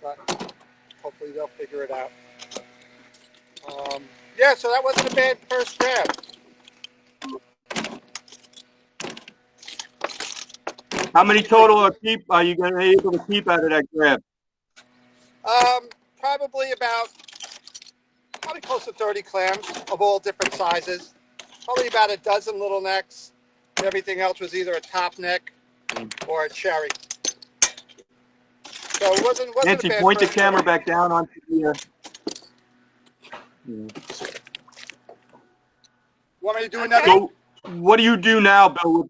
but hopefully they'll figure it out. Yeah, so that wasn't a bad first grab. How many total are you going to be able to keep out of that grab? Probably close to 30 clams of all different sizes. Probably about a dozen little necks. Everything else was either a top neck or a cherry. So it wasn't Nancy, a bad point the first camera grab. back down onto the... Want me to do another? So what do you do now, Bill?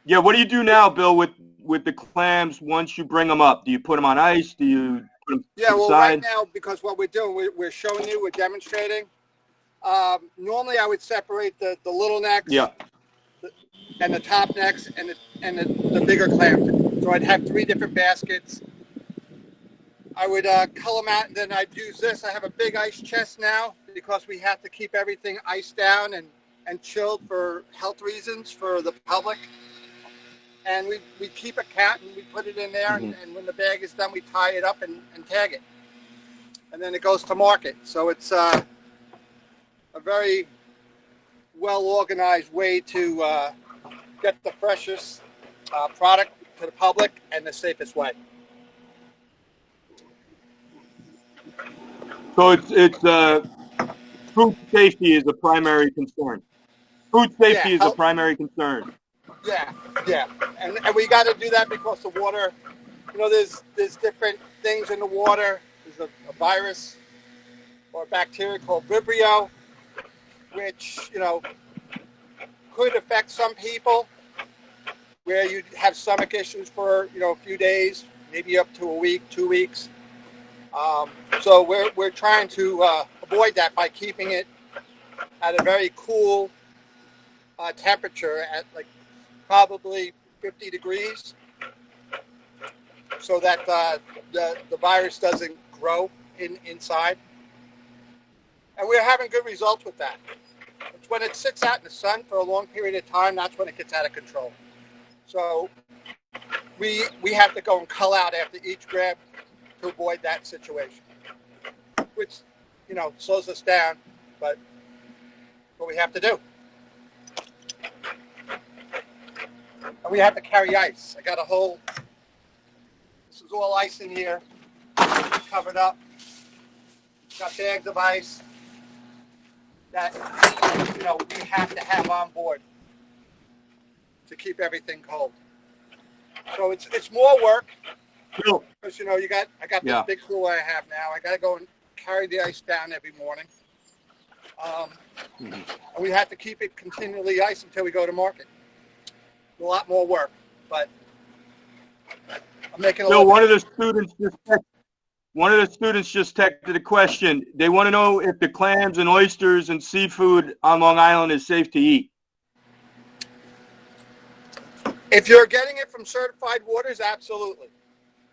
What do you do now, Bill, with the clams once you bring them up? Do you put them on ice? Do you put them to the side? Right now, because what we're doing, we're showing you, we're demonstrating. Normally, I would separate the little necks and the top necks and the bigger clams. So I'd have 3 different baskets. I would cull them out, and then I'd use this. I have a big ice chest now because we have to keep everything iced down and chilled for health reasons for the public. And we keep a count, and we put it in there, and when the bag is done, we tie it up and tag it. And then it goes to market. So it's a very well-organized way to get the freshest product to the public and the safest way. So it's food safety is a primary concern. Food safety is a primary concern. Yeah. And we got to do that because the water, there's different things in the water. There's a virus or a bacteria called Vibrio, which, could affect some people where you have stomach issues for, a few days, maybe up to a week, 2 weeks. So we're trying to avoid that by keeping it at a very cool temperature at probably 50 degrees so that the virus doesn't grow inside. And we're having good results with that. It's when it sits out in the sun for a long period of time, that's when it gets out of control. So we have to go and cull out after each grab to avoid that situation, which, slows us down, but what we have to do. And we have to carry ice. I got this is all ice in here, covered up. Got bags of ice that, we have to have on board to keep everything cold. So it's more work. Bill. Because, I got this big cooler I have now. I got to go and carry the ice down every morning. And we have to keep it continually ice until we go to market. A lot more work, but I'm making a Bill, little. one of the students just texted a question. They want to know if the clams and oysters and seafood on Long Island is safe to eat. If you're getting it from certified waters, absolutely.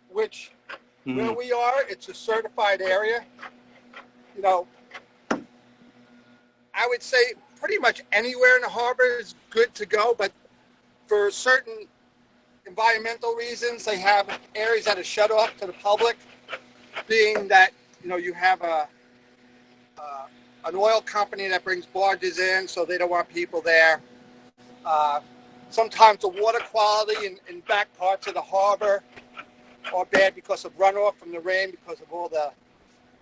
Which, where we are, it's a certified area. I would say pretty much anywhere in the harbor is good to go, but for certain environmental reasons, they have areas that are shut off to the public, being that, you have an oil company that brings barges in, so they don't want people there. Sometimes the water quality in back parts of the harbor are bad because of runoff from the rain, because of all the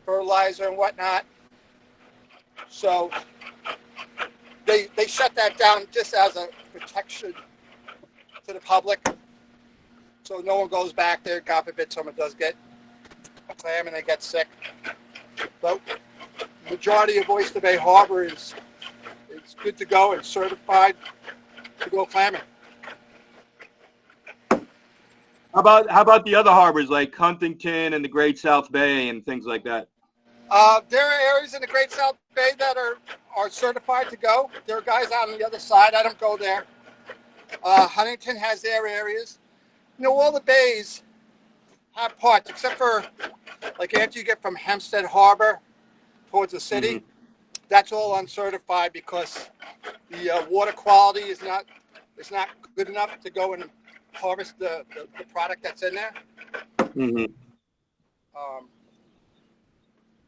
fertilizer and whatnot. So they shut that down just as a protection to the public, so no one goes back there. God forbid someone does get a clam and they get sick. But the majority of Oyster Bay Harbor is good to go and certified to go clamming. How about the other harbors like Huntington and the Great South Bay and things like that? There are areas in the Great South Bay that are certified to go. There are guys out on the other side. I don't go there. Huntington has their areas. All the bays have parts, except for after you get from Hempstead Harbor towards the city. That's all uncertified because the water quality is not good enough to go and harvest the product that's in there.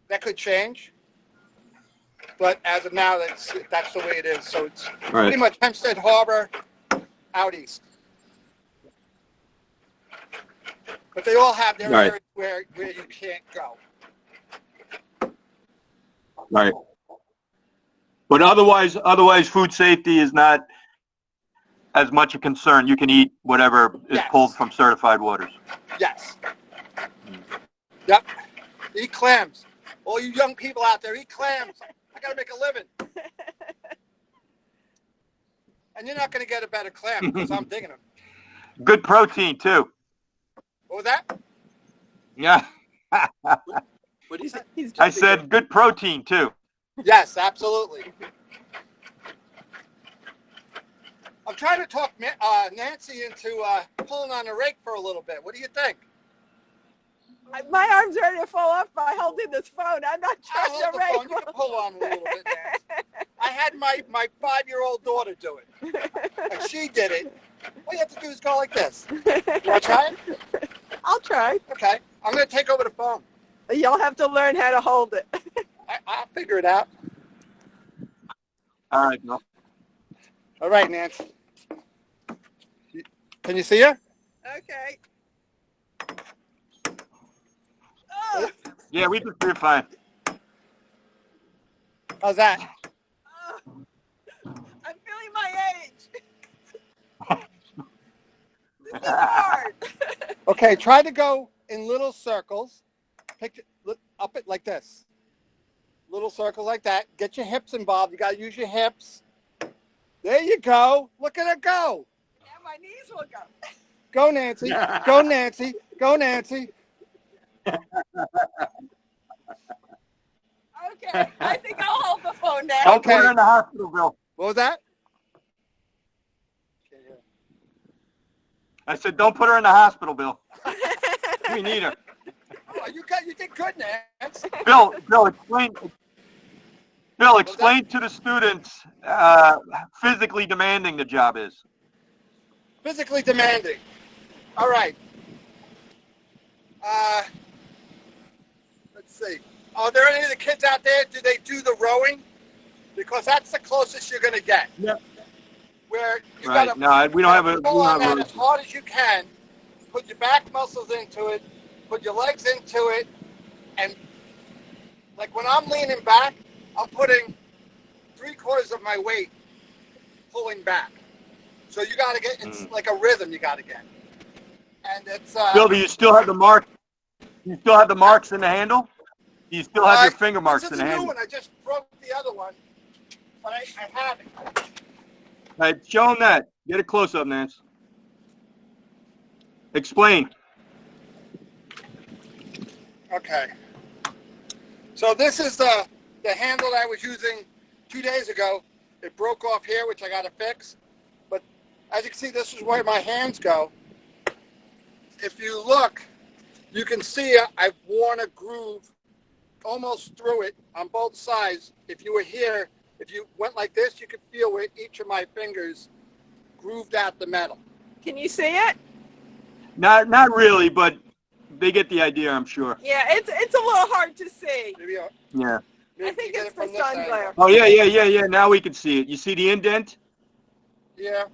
That could change, but as of now, that's the way it is. So it's Right. pretty much Hempstead Harbor out east. But they all have their Right. areas where you can't go. Right. But otherwise, food safety is not as much a concern. You can eat whatever is Yes. pulled from certified waters. Yes. Yep. Eat clams. All you young people out there, eat clams. I got to make a living. And you're not going to get a better clam because I'm digging them. Good protein too. What was that? Yeah. What did you say? I said good protein too. Yes, absolutely. I'm trying to talk Nancy into pulling on the rake for a little bit. What do you think? My arm's ready to fall off by holding this phone. I'm not I'll trying hold to the phone. rake. You can pull on a little bit, Nancy. I had my 5-year-old daughter do it. And she did it. All you have to do is go like this. You want to try it? I'll try. Okay. I'm going to take over the phone. You'll have to learn how to hold it. I'll figure it out. All right, Bill. All right, Nancy. Can you see her? Okay. Oh, Yeah, we can do fine. How's that? I'm feeling my age. This is hard. Okay, try to go in little circles. Look up it like this. Little circles like that. Get your hips involved. You got to use your hips. There you go. Look at her go. Now my knees will go. Go, Nancy. Go, Nancy. Go, Nancy. Okay, I think I'll hold the phone now. Don't put her in the hospital, Bill. What was that? I said, don't put her in the hospital, Bill. We need her. Oh, you did good, Nancy. Bill, explain to the students physically demanding the job is. Physically demanding. All right. Let's see. Are there any of the kids out there? Do they do the rowing? Because that's the closest you're going to get. Yep. Where you Right. got to No, we don't have a. pull on that as hard as you can. Put your back muscles into it. Put your legs into it, and like when I'm leaning back, I'm putting 3/4 of my weight pulling back. So you got to get, it's like a rhythm you got to get. And it's... Bill, do you still have the mark? You still have the marks in the handle? Do you still have your finger marks in the This is a new handle? one. I just broke the other one, but I have it. All right, show them that. Get a close-up, Nance. Explain. Okay. So this is the handle that I was using 2 days ago. It broke off here, which I got to fix. But as you can see, this is where my hands go. If you look, you can see I've worn a groove almost through it on both sides. If you were here, if you went like this, you could feel where each of my fingers grooved out the metal. Can you see it? Not really, but they get the idea, I'm sure. Yeah, it's a little hard to see. Maybe, Yeah. maybe I think you get it's it from the this sun angle. glare. Oh, yeah. Now we can see it. You see the indent? Yeah.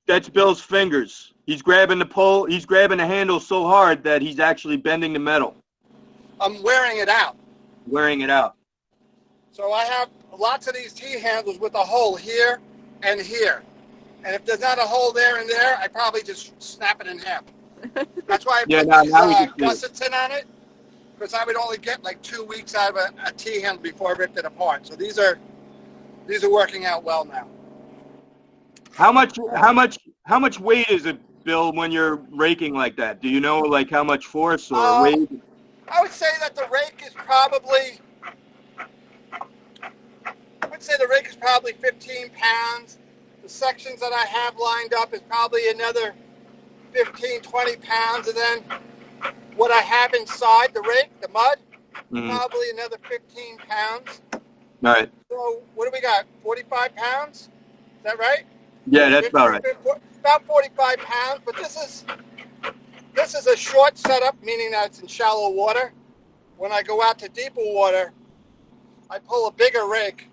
That's Bill's fingers. He's grabbing the pole. He's grabbing the handle so hard that he's actually bending the metal, I'm wearing it out. wearing it out. So I have lots of these T-handles with a hole here and here. And if there's not a hole there and there, I probably just snap it in half. That's why I Yeah, put now these we can see it. gussets in on it, because I would only get like 2 weeks out of a T-handle before I ripped it apart. So these are working out well now. How much weight is it, Bill, when you're raking like that? Do you know like how much force or weight? I would say that the rake is probably 15 pounds. The sections that I have lined up is probably another 15, 20 pounds. And then what I have inside the rake, the mud, probably another 15 pounds. All right. So what do we got, 45 pounds? Is that right? Yeah, that's about right. About 45 pounds, but this is a short setup, meaning that it's in shallow water. when I go out to deeper water, I pull a bigger rig,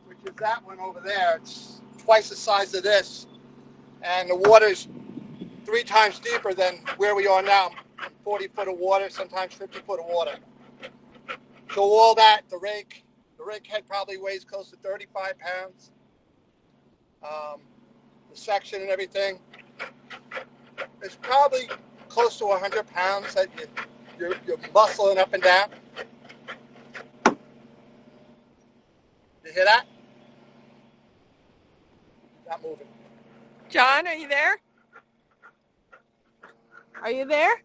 which is that one over there. It's twice the size of this, and the water's 3 times deeper than where we are now. 40 foot of water, sometimes 50 foot of water. So all that, the rig head probably weighs close to 35 pounds. The section and everything, it's probably close to 100 pounds that you're muscling up and down. You hear that? Not moving. John, are you there? Are you there?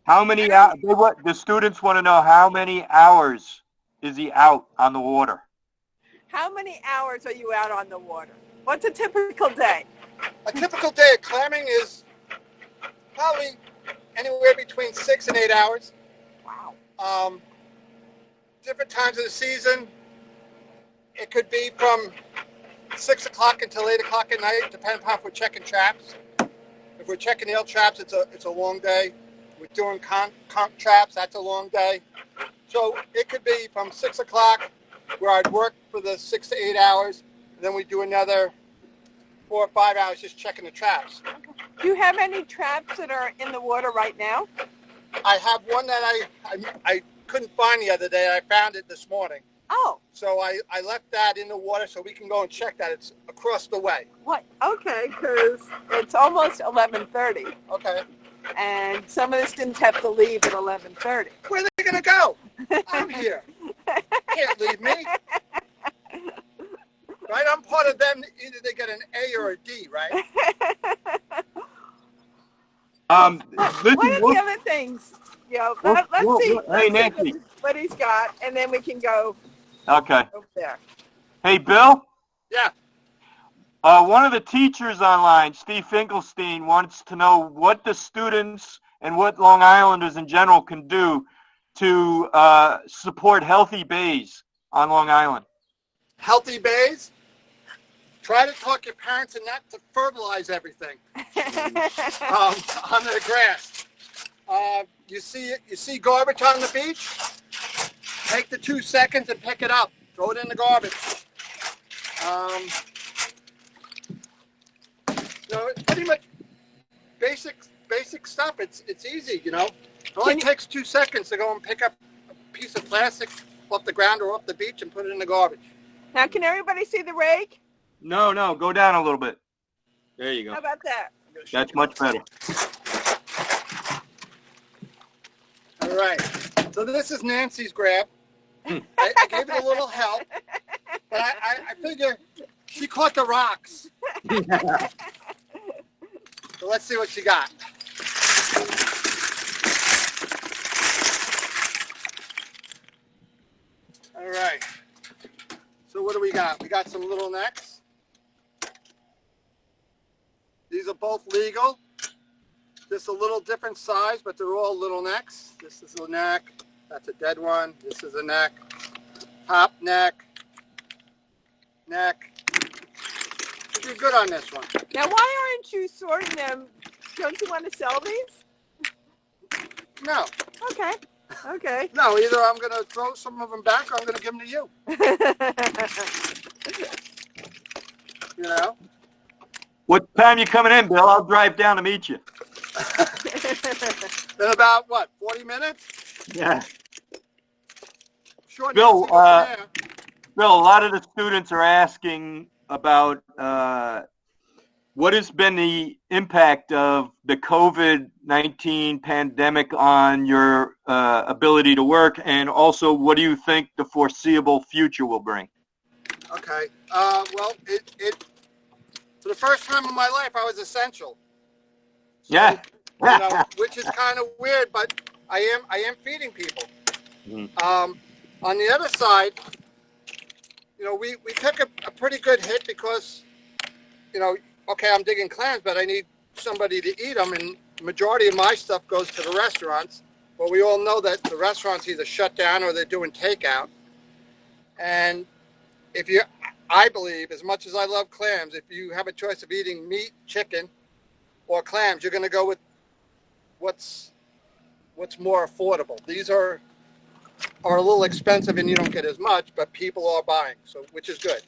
How many hours? The students want to know how many hours is he out on the water? How many hours are you out on the water? What's a typical day? A typical day of clamming is probably anywhere between 6 and 8 hours. Wow. Different times of the season, it could be from 6 o'clock until 8 o'clock at night, depending upon if we're checking traps. If we're checking nail traps, it's a long day. We're doing conch traps, that's a long day. So it could be from 6 o'clock, where I'd work for the 6 to 8 hours, and then we do another 4 or 5 hours just checking the traps. Do you have any traps that are in the water right now? I have one that I couldn't find the other day. I found it this morning. Oh. So I left that in the water so we can go and check that. It's across the way. What? Okay, because it's almost 11:30. Okay. And some of the students have to leave at 11:30. Where are they going to go? I'm here. Can't leave me. Right? I'm part of them. Either they get an A or a D, right? Listen, One of the other things, let's see, hey, Nancy. What he's got, and then we can go Okay. over there. Hey, Bill? Yeah. One of the teachers online, Steve Finkelstein, wants to know what the students and what Long Islanders in general can do to support healthy bays on Long Island. Healthy bays? Try to talk your parents and not to fertilize everything on the grass. You see garbage on the beach? Take the 2 seconds and pick it up. Throw it in the garbage. Pretty much basic stuff. It's easy, It only takes 2 seconds to go and pick up a piece of plastic off the ground or off the beach and put it in the garbage. Now, can everybody see the rake? No, go down a little bit. There you go. How about that? That's much better. All right. So this is Nancy's grab. I gave it a little help, but I figure she caught the rocks. So let's see what she got. All right. So what do we got? We got some little necks. These are both legal. Just a little different size, but they're all little necks. This is a neck. That's a dead one. This is a neck. Top neck. Neck. You did good on this one. Now, why aren't you sorting them? Don't you want to sell these? No. Okay. No, either I'm going to throw some of them back or I'm going to give them to you. What time you coming in, Bill? I'll drive down to meet you. In about, 40 minutes? Yeah. Sure, Bill, Nancy, Bill, a lot of the students are asking about what has been the impact of the COVID-19 pandemic on your ability to work, and also what do you think the foreseeable future will bring? Okay. Well, it for the first time in my life, I was essential. So, Yeah. Which is kind of weird, but I am feeding people. Mm. On the other side, we took a pretty good hit because, okay, I'm digging clams, but I need somebody to eat them, and the majority of my stuff goes to the restaurants. But we all know that the restaurants either shut down or they're doing takeout. And I believe, as much as I love clams, if you have a choice of eating meat, chicken, or clams, you're going to go with what's more affordable. These are are a little expensive and you don't get as much, but people are buying, so which is good.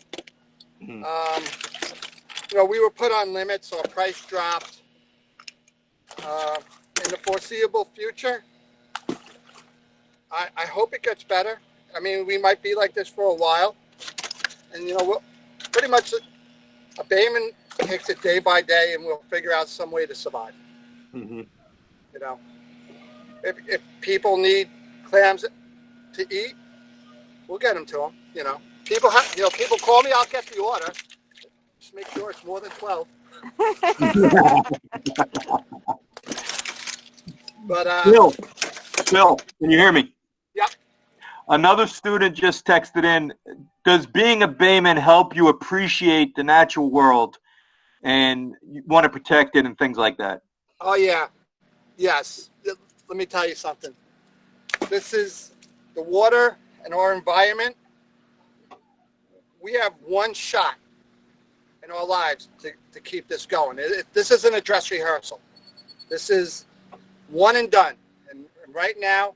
We were put on limits, so our price dropped. In the foreseeable future, I hope it gets better. I mean, we might be like this for a while, and we'll pretty much a bayman takes it day by day, and we'll figure out some way to survive. If people need clams to eat, we'll get them to them. People call me, I'll get the order. Just make sure it's more than 12. But Bill, can you hear me? Yep. Another student just texted in, does being a bayman help you appreciate the natural world and you want to protect it and things like that? Oh, yeah. Yes. Let me tell you something. This is the water and our environment. We have one shot in our lives to keep this going. This isn't a dress rehearsal. This is one and done. And right now,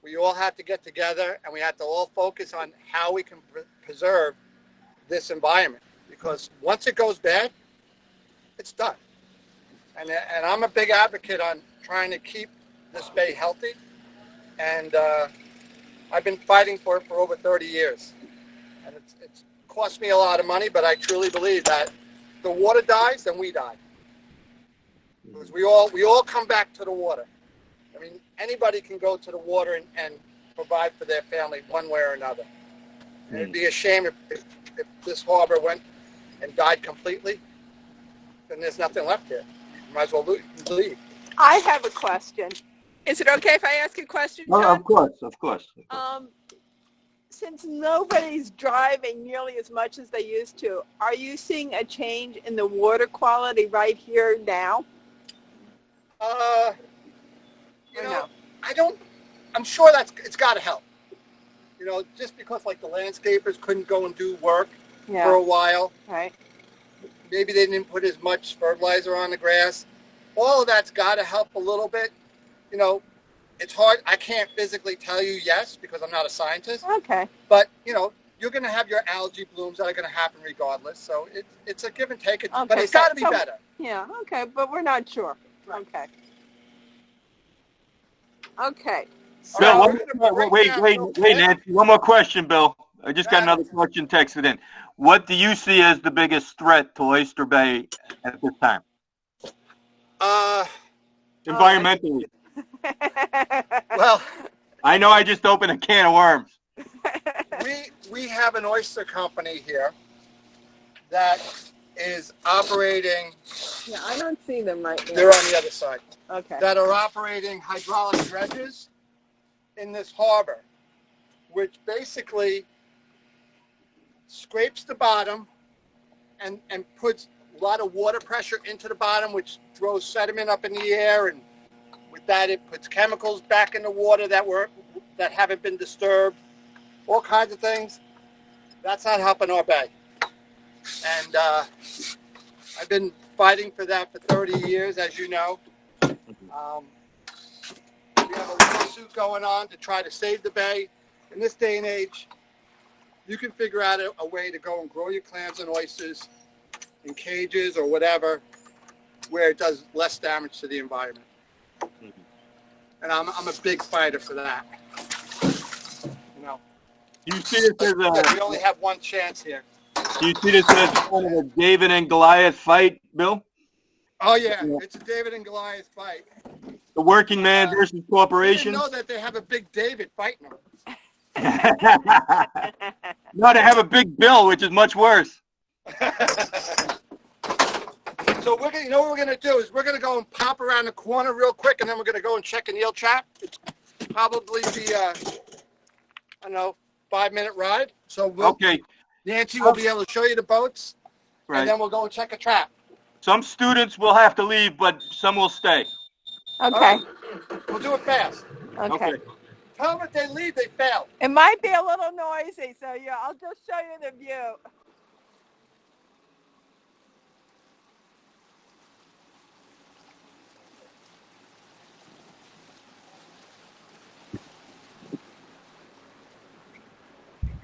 we all have to get together and we have to all focus on how we can preserve this environment. Because once it goes bad, it's done. And I'm a big advocate on trying to keep this bay healthy. And I've been fighting for it for over 30 years. And it's cost me a lot of money, but I truly believe that if the water dies, then we die. Because we all come back to the water. I mean, anybody can go to the water and provide for their family one way or another. And it'd be a shame if this harbor went and died completely, then there's nothing left here. You might as well leave. I have a question. Is it okay if I ask a question, John? Oh, of course. Since nobody's driving nearly as much as they used to, are you seeing a change in the water quality right here now? No. I'm sure it's got to help. Just because like the landscapers couldn't go and do work for a while. Right. Maybe they didn't put as much fertilizer on the grass. All of that's got to help a little bit. It's hard. I can't physically tell you yes because I'm not a scientist. Okay. But, you're going to have your algae blooms that are going to happen regardless. So it's a give and take. Okay, but it's got to be better. Yeah, okay, but we're not sure. Right. Okay. Bill, wait, Nancy. One more question, Bill. I just got another question texted in. What do you see as the biggest threat to Oyster Bay at this time? Environmentally. Well, I know I just opened a can of worms. We have an oyster company here that is operating. Yeah, I don't see them right now. They're on the other side. Okay. That are operating hydraulic dredges in this harbor, which basically scrapes the bottom and puts a lot of water pressure into the bottom, which throws sediment up in the air, and with that it puts chemicals back in the water that haven't been disturbed, all kinds of things. That's not helping our bay. And I've been fighting for that for 30 years, as you know. We have a lawsuit going on to try to save the bay. In this day and age, you can figure out a way to go and grow your clams and oysters in cages or whatever, where it does less damage to the environment. And I'm a big fighter for that. You see this as we only have one chance here. Do you see this as kind of a David and Goliath fight, Bill? Oh yeah, it's a David and Goliath fight. The working man versus corporations. I didn't know that they have a big David fighting them. No, they have a big Bill, which is much worse. So what we're gonna do is we're gonna go and pop around the corner real quick, and then we're gonna go and check an eel trap. It's probably the 5-minute ride. So Nancy will be able to show you the boats, and then we'll go and check a trap. Some students will have to leave, but some will stay. Okay. We'll do it fast. Okay. Tell them if they leave, they fail. It might be a little noisy, so I'll just show you the view.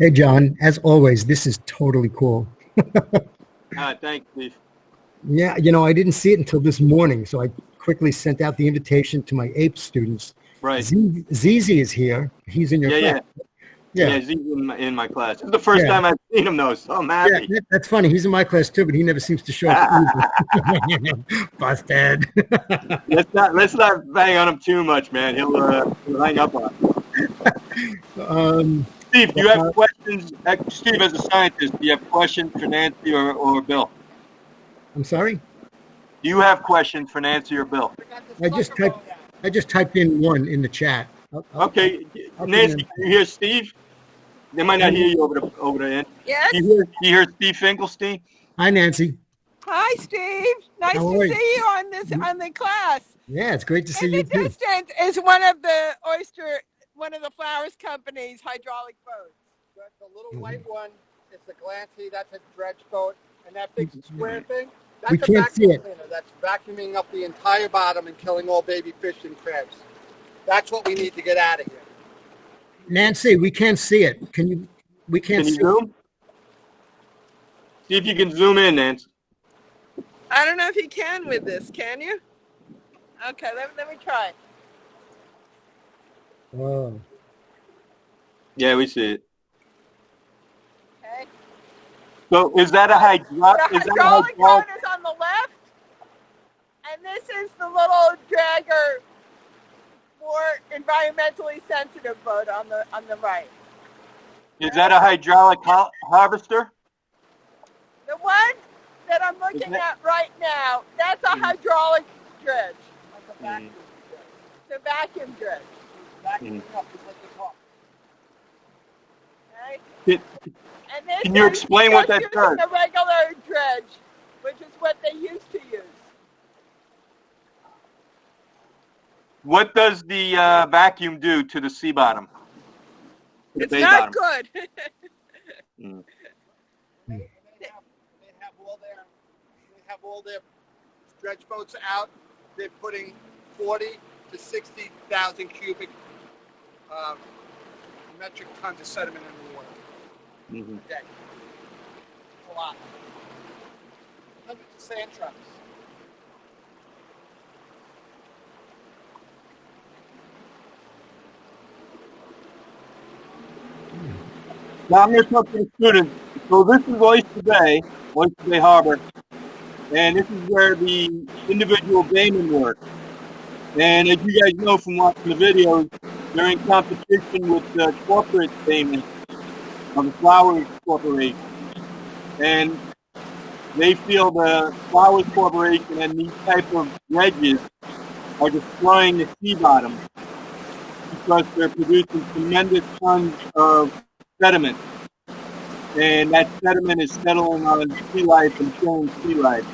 Hey, John, as always, this is totally cool. Thanks, Steve. Yeah, I didn't see it until this morning, so I quickly sent out the invitation to my APE students. Right. Zizi is here. He's in your class. Yeah, he's in my class. This is the first time I've seen him, though, so I'm happy. Yeah, that's funny. He's in my class, too, but he never seems to show up either. Busted. let's not bang on him too much, man. He'll hang up on. Steve, do you have questions? Steve, as a scientist, do you have questions for Nancy or Bill? I'm sorry? Do you have questions for Nancy or Bill? I just typed in one in the chat. Okay, Nancy, can you hear Steve? They might not hear you over the end. Yes. You hear Steve Finkelstein? Hi, Nancy. Hi, Steve. Nice to see you on the class. Yeah, it's great to see you In the too. distance is one of the Flowers Company's hydraulic boats. The little white one is the Glancy. That's a dredge boat. And that big square thing, that's We a can't see vacuum it. cleaner. That's vacuuming up the entire bottom and killing all baby fish and crabs. That's what we need to get out of here. Nancy, we can't see it. We can't see zoom? See if you can zoom in, Nancy. I don't know if you can with this. Can you? Okay, let me try. Oh. Yeah, we see it. Okay. So is that a hydraulic? The hydraulic boat is on the left, and this is the little dragger, more environmentally sensitive boat on the right. Is that a hydraulic harvester? The one that I'm looking at right now, that's a hydraulic dredge. That's a vacuum dredge. It's a vacuum dredge. Vacuuming up is what they call Okay? And this Can you explain what that does? The regular dredge, which is what they used to use. What does the vacuum do to the sea bottom? It's not good. They have all their dredge boats out. They're putting 40 to 60,000 cubic metric tons of sediment in the water a day. A lot. Hundreds of sand trucks. Now I'm going to talk to the students. So this is Oyster Bay Harbor, and this is where the individual baymen work. And as you guys know from watching the videos, they're in competition with the corporate baymen of the Flowers Corporation. And they feel the Flowers Corporation and these type of dredges are destroying the sea bottom because they're producing tremendous tons of sediment. And that sediment is settling on sea life and killing sea life.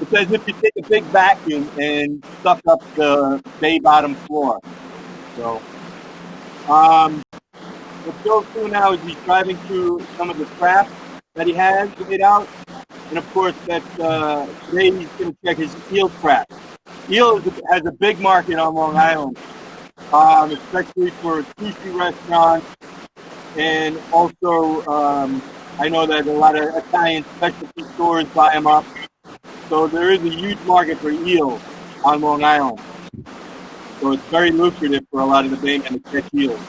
It's as if you take a big vacuum and suck up the bay bottom floor. So, what Bill's doing now is he's driving through some of the traps that he has laid out. And of course, today he's going to check his eel trap. Eel has a big market on Long Island, especially for sushi restaurants. And also, I know that a lot of Italian specialty stores buy them up. So there is a huge market for eels on Long Island. So it's very lucrative for a lot of the baymen to catch eels.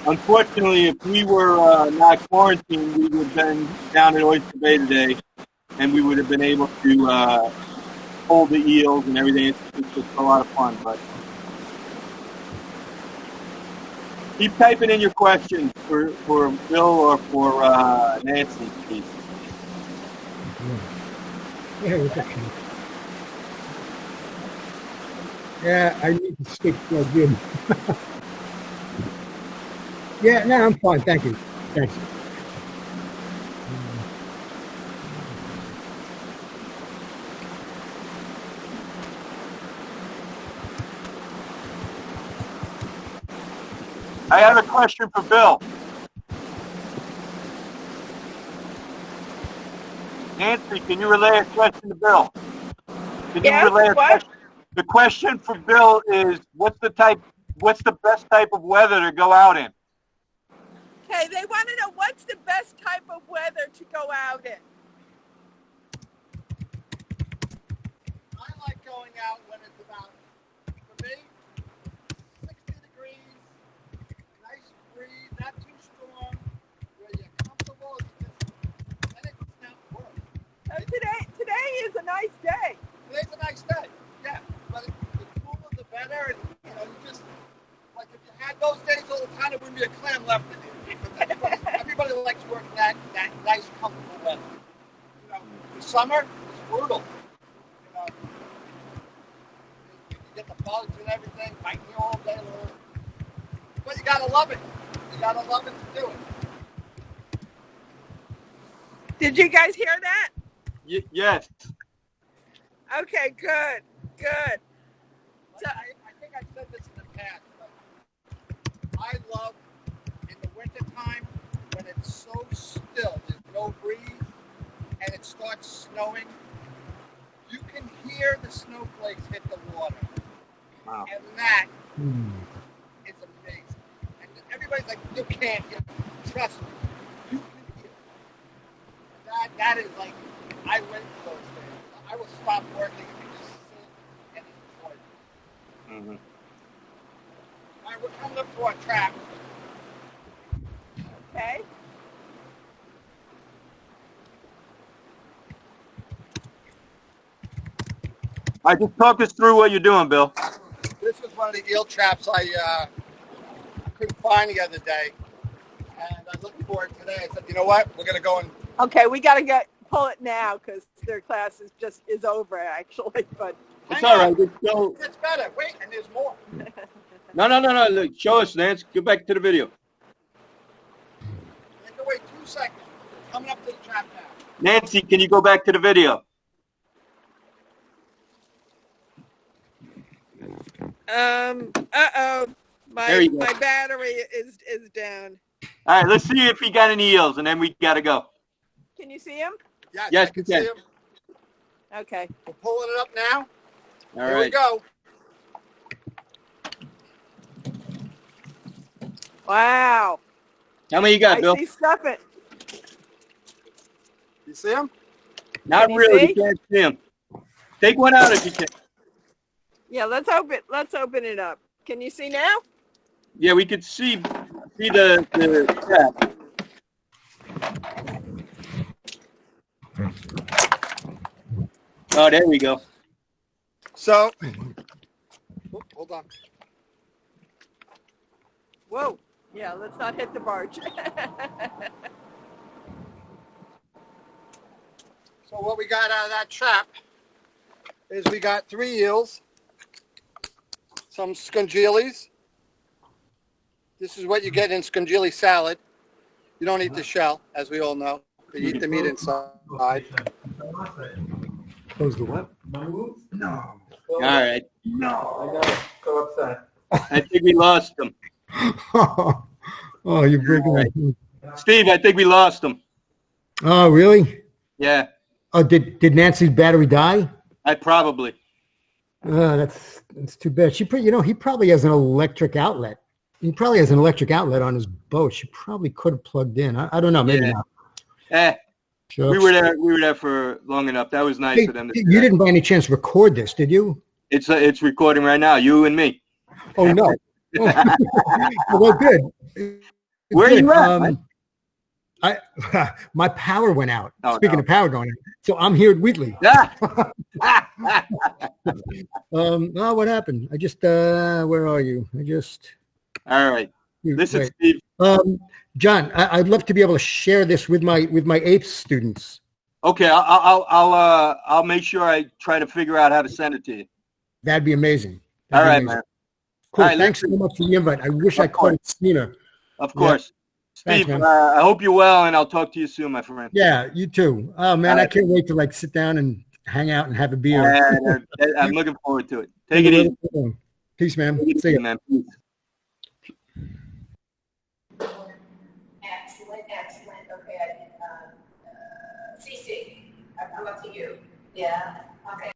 Unfortunately, if we were not quarantined, we would have been down at Oyster Bay today, and we would have been able to hold the eels and everything. It's just a lot of fun. But keep typing in your questions for Bill or for Nancy, please. Yeah, I need to stick plugged in. Yeah, no, I'm fine. Thank you. Thanks. I have a question for Bill. Nancy, can you relay a question to Bill? Can you relay a question? The question for Bill is, what's the best type of weather to go out in? Okay, they want to know what's the best type of weather to go out in. I like going out when it's about, for me, 60 degrees, nice breeze, not too strong, where you're comfortable. And it's not work. Oh, today is a nice day. Today's a nice day, yeah. But the cooler, the better. And, you know, you just, like if you had those days all the time, there wouldn't be a clam left in here. Because everybody likes working that nice, comfortable weather. You know, the summer is brutal. You know, you get the bugs and everything biting you all day long. But you gotta love it. You gotta love it to do it. Did you guys hear that? Yes. Okay, good. So, I think I said this in the past, but I love in the wintertime when it's so still, there's no breeze, and it starts snowing. You can hear the snowflakes hit the water. Wow. And that is amazing. And everybody's like, you can't hear it. Trust me, you can hear it. That is like, I wait for those days. I will stop working and just sit and enjoy it. All right, we're coming up to our trap. Okay. All right, just talk us through what you're doing, Bill. This was one of the eel traps I couldn't find the other day. And I looked for it today. I said, you know what? We're going to go and... Okay, we got to pull it now because their class is over actually. But It's all right. Just It's better. Wait, and there's more. No. Look, show us, Nance. Get back to the video. You have to wait 2 seconds. Coming up to the trap now. Nancy, can you go back to the video? Uh-oh. There you go. My battery is down. All right, let's see if he got any eels, and then we got to go. Can you see him? Yes, I can you can. see him. Okay. We're pulling it up now. All Here we right. go. Wow. How many you got, Bill? I see stuffing. You see him? Not Can you really. see? You can't see him. Take one out if you can. Yeah, let's open it up. Can you see now? Yeah, we could see the trap. Oh, there we go. So, hold on. Whoa. Yeah, let's not hit the barge. So what we got out of that trap is we got 3 eels, some scungillis. This is what you get in scungilli salad. You don't eat the shell, as we all know. You eat the meat inside. Close the what? All right. No. I know. So upset. I think we lost him. Oh, you're breaking my... Steve, I think we lost him. Oh, really? Yeah. Oh, did Nancy's battery die? I probably. That's too bad. He probably has an electric outlet. He probably has an electric outlet on his boat. She probably could have plugged in. I don't know. Maybe not. Sure. We were there for long enough. That was nice of them. You didn't by any chance record this, did you? It's recording right now. You and me. Oh no. Well, good. Where Good. are you at? My power went out. Oh, Speaking of power going out, so I'm here at Wheatley. Oh, what happened? I just where are you? All right. Listen, wait. Steve. John, I'd love to be able to share this with my 8th students. Okay, I'll make sure I try to figure out how to send it to you. That'd be amazing. All right, man. Cool. All right, Thanks so much for the invite. I wish I could have seen her. Of course. Thanks, Steve, man. I hope you're well, and I'll talk to you soon, my friend. Yeah, you too. Oh man, All right. I can't wait to sit down and hang out and have a beer. I'm looking forward to it. Take it easy. Peace, man. Take it See easy, you. man. Peace. Excellent. Okay, I can, CC, I'm up to you. Yeah, okay.